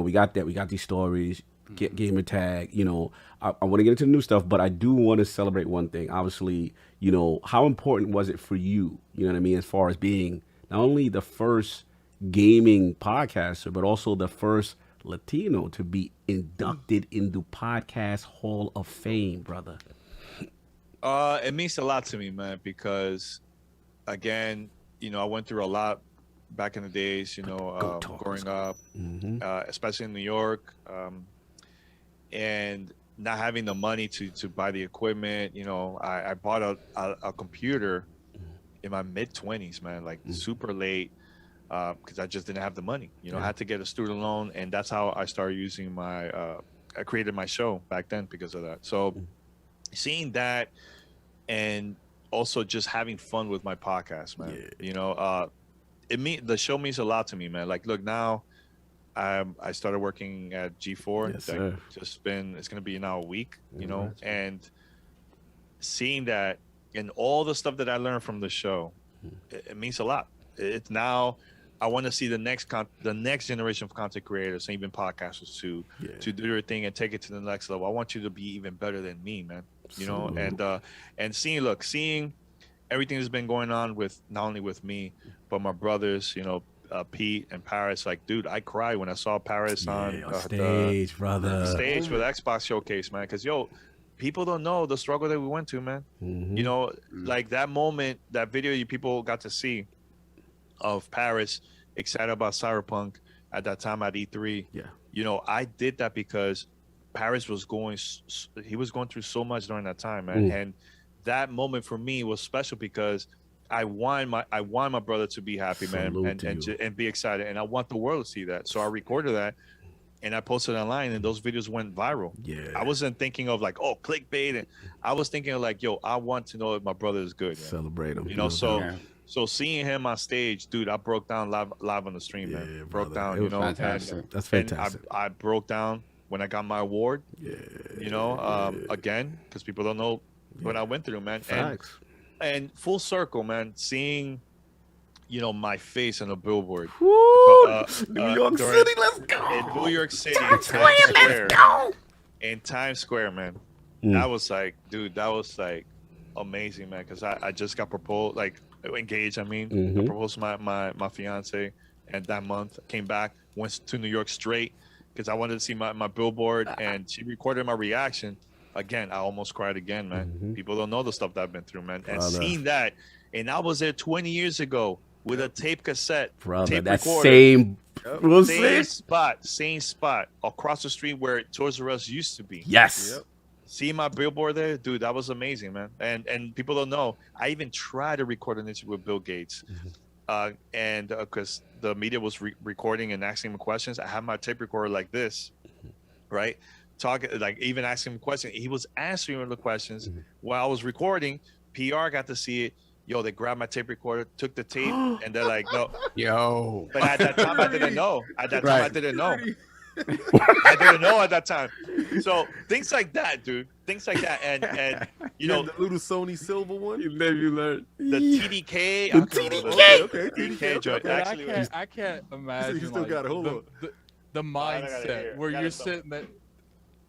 we got that. We got these stories. Gamer tag. I want to get into the new stuff, but I do want to celebrate one thing. Obviously, how important was it for you? You know what I mean, as far as being not only the first gaming podcaster, but also the first Latino to be inducted into Podcast Hall of Fame, brother. It means a lot to me, man, because again, I went through a lot back in the days, growing up, especially in New York, and not having the money to buy the equipment. I bought a computer in my mid-20s, man, like super late, because I just didn't have the money. I had to get a student loan, and that's how I started using I created my show back then because of that. So seeing that, and also just having fun with my podcast, man. The show means a lot to me, man. Like, look, now I started working at G4. Yes, sir. It's gonna be now a week, and seeing that and all the stuff that I learned from the show, it means a lot. It's now I want to see the next generation of content creators and even podcasters to do their thing and take it to the next level. I want you to be even better than me, man. And seeing everything that's been going on with not only with me but my brothers, Pete and Paris. Like, dude, I cried when I saw Paris on stage, brother. Stage for the Xbox showcase, man. Because people don't know the struggle that we went to, man. Like that moment, that video people got to see of Paris excited about Cyberpunk at that time at E3. I did that because Paris was going through so much during that time, man. And that moment for me was special because I want my brother to be happy, man, and be excited, and I want the world to see that. So I recorded that and I posted it online, and those videos went viral. I wasn't thinking of like, clickbait, and I was thinking of like, I want to know if my brother is good. Celebrate him. So seeing him on stage, dude, I broke down live on the stream, man. Broke down, fantastic. That's fantastic. And I broke down when I got my award. Again, because people don't know what I went through, man. Facts. And full circle, man, seeing, my face on a billboard. New York City, let's go. In New York City, Times Square, let's go. In Times Square, man. That was like, dude, that was like amazing, man. Because I just got proposed, like engaged. I proposed to my fiance, and that month I came back, went to New York straight because I wanted to see my billboard, and she recorded my reaction. Again, I almost cried again, man. People don't know the stuff that I've been through, man. And seeing that, and I was there 20 years ago with a tape cassette, tape that recorder, same spot across the street where Toys R Us used to be. Yes. See my billboard there, dude. That was amazing, man. And people don't know. I even tried to record an interview with Bill Gates, and because the media was recording and asking him questions, I had my tape recorder like this, right? Talking, like even asking him questions. He was answering the questions while I was recording. PR got to see it. They grabbed my tape recorder, took the tape, and they're like, no. But at that time, I didn't know. I didn't know. I didn't know at that time. So things like that, dude. Things like that, and the little Sony silver one. You learn the TDK. The TDK. Okay, TDK joint. Actually, I can't imagine. You still got it. Hold on. The mindset where you're sitting there.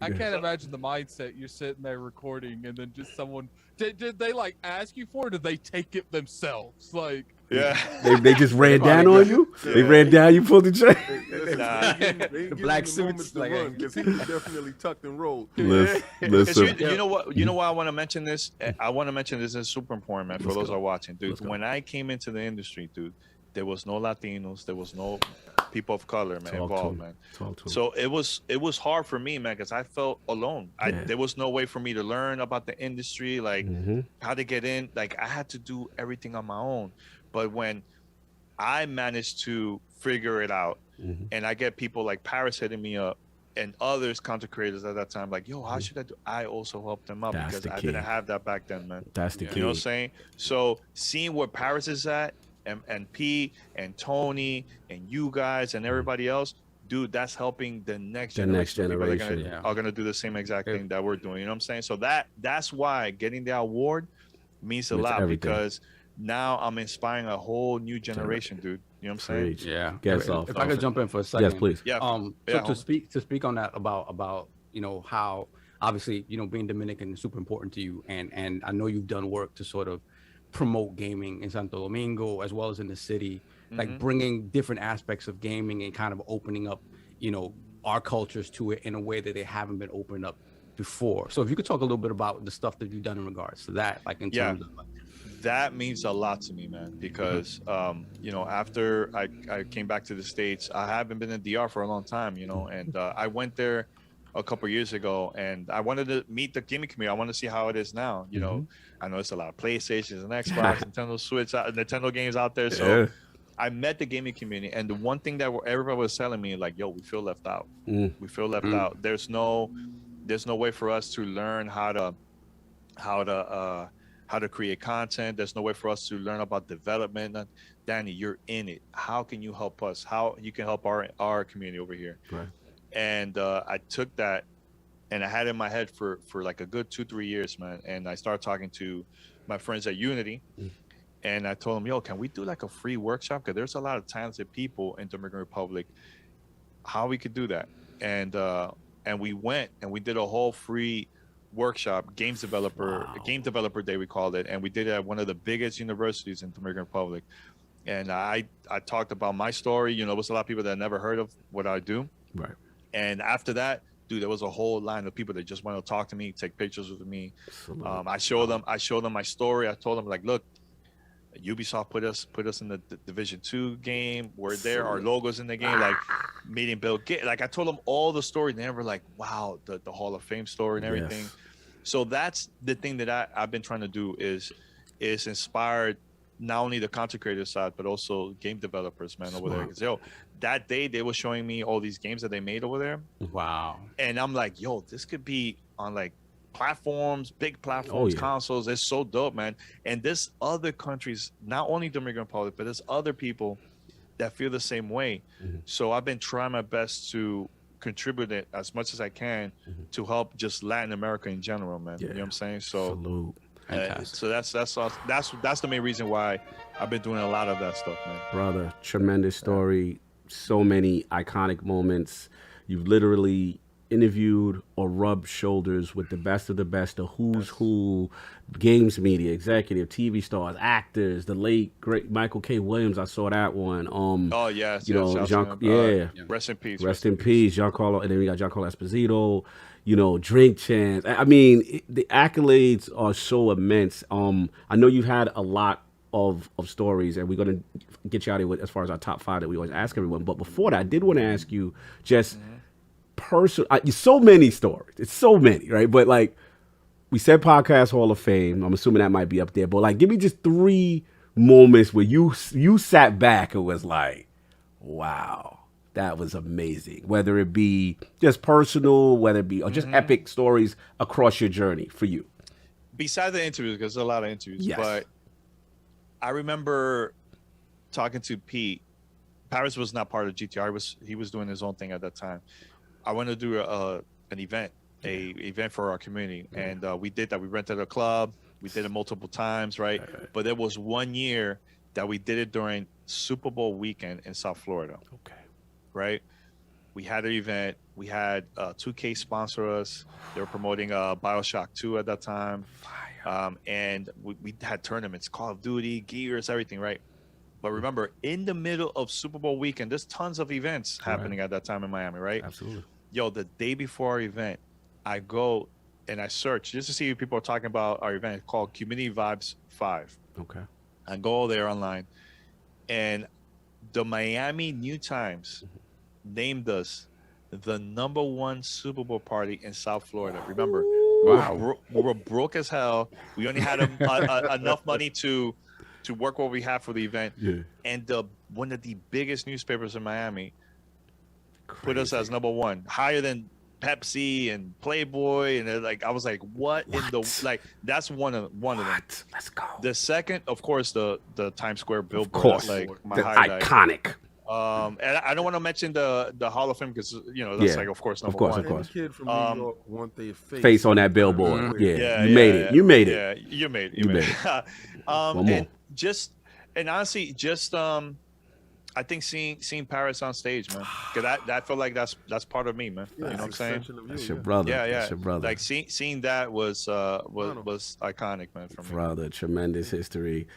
I can't imagine the mindset. You're sitting there recording, and then just someone did they like ask you for it? Or did they take it themselves? Like, they just ran down on you. They ran down. You pulled the trigger. The black suits, like, because he was definitely tucked and rolled. Listen. You know what? You know why I want to mention this? I want to mention this is super important, man, for those who are watching, dude. When I came into the industry, dude, there was no Latinos. There was no people of color, man, involved, man. So it was hard for me, man, because I felt alone. There was no way for me to learn about the industry, like how to get in. Like I had to do everything on my own. But when I managed to figure it out, and I get people like Paris hitting me up and others content creators at that time, like, yo, how should I do? I also helped them out because I didn't have that back then, man. That's the key. You know what I'm saying? So seeing where Paris is at, and Pete and Tony and you guys and everybody else, dude, that's helping the next generation. Are gonna do the same exact thing that we're doing. You know what I'm saying? So that's why getting the award means a lot, because now I'm inspiring a whole new generation, dude. You know what I'm saying? Preach. Yeah. Guess if, off. if I could jump in for a second. Yes, please. Yeah. So Yeah, to homie. speak on that about how obviously being Dominican is super important to you, and I know you've done work to sort of promote gaming in Santo Domingo as well as in the city, like bringing different aspects of gaming and kind of opening up our cultures to it in a way that they haven't been opened up before. So if you could talk a little bit about the stuff that you've done in regards to that, like in terms of that means a lot to me, man, because after I came back to the States, I haven't been in DR for a long time, and I went there a couple years ago, and I wanted to meet the gaming community. I want to see how it is now. I know it's a lot of PlayStations and Xbox, Nintendo Switch, Nintendo games out there. So I met the gaming community, and the one thing that everybody was telling me, like, yo, we feel left out. We feel left out. There's no way for us to learn how to create content. There's no way for us to learn about development. Danny, you're in it. How can you help us? How you can help our community over here? Right. And I took that, and I had it in my head for like a good 2-3 years, man. And I started talking to my friends at Unity, and I told them, yo, can we do like a free workshop? Because there's a lot of talented people in Dominican Republic. How we could do that? And we went and we did a whole free workshop, game developer day, we called it, and we did it at one of the biggest universities in Dominican Republic. And I talked about my story. There was a lot of people that never heard of what I do. Right. And after that, dude, there was a whole line of people that just wanted to talk to me, take pictures with me. I showed them my story. I told them, like, look, Ubisoft put us in the Division 2 game. We're there. Our logo's in the game. Like meeting Bill Gates. Like I told them all the story. And they were like, wow, the Hall of Fame story and everything. Yes. So that's the thing that I've been trying to do is inspire not only the content creator side, but also game developers, man, over there. Because that day they were showing me all these games that they made over there. Wow. And I'm like, yo, this could be on like platforms, big platforms, consoles. It's so dope, man. And there's other countries, not only Dominican Republic, but there's other people that feel the same way. So I've been trying my best to contribute it as much as I can to help just Latin America in general, man. You know what I'm saying? So so that's the main reason why I've been doing a lot of that stuff, man. Brother, tremendous story. So many iconic moments. You've literally interviewed or rubbed shoulders with the best of the best, the who's who, games media, executive, TV stars, actors, the late great Michael K. Williams. I saw that one. Rest in peace. Rest in peace, Giancarlo, and then we got Giancarlo Esposito. Drink champs. I mean, the accolades are so immense. I know you've had a lot of stories, and we're gonna get you out of here with as far as our top 5 that we always ask everyone. But before that, I did want to ask you just personal. So many stories. It's so many, right? But like we said, Podcast Hall of Fame. I'm assuming that might be up there. But like, give me just 3 moments where you sat back and was like, wow. That was amazing. Whether it be just personal, whether it be or just epic stories across your journey for you. Besides the interviews, because there's a lot of interviews, but I remember talking to Pete. Paris was not part of GTR. He was doing his own thing at that time. I wanted to do an event, event for our community, and we did that. We rented a club. We did it multiple times, right? But there was one year that we did it during Super Bowl weekend in South Florida. Okay. Right, we had an event. We had 2K sponsor us. They were promoting BioShock 2 at that time, and we had tournaments, Call of Duty, Gears, everything, right? But remember, in the middle of Super Bowl weekend, there's tons of events happening at that time in Miami, right? Absolutely. Yo, the day before our event, I go and I search just to see if people are talking about our event called Community Vibes 5. Okay. I go there online, and the Miami New Times named us the #1 Super Bowl party in South Florida. Remember, we were broke as hell. We only had enough money to work what we had for the event. Yeah. And one of the biggest newspapers in Miami put us as #1, higher than Pepsi and Playboy, and like I was like, what? In the like? That's one of them. Let's go. The second, of course, the Times Square billboard. Of course, like my the highlight. Iconic. And I don't want to mention the Hall of Fame because that's like of course number one. Of course. Any kid from New York want their face on that billboard. You made it. Yeah, you made it. One more. And honestly, just I I think seeing Paris on stage, man, because that felt like that's part of me, man. Yeah, you know what I'm saying? That's your brother. Yeah, yeah. That's your brother. Like seeing that was iconic, man, for me. Brother, tremendous history.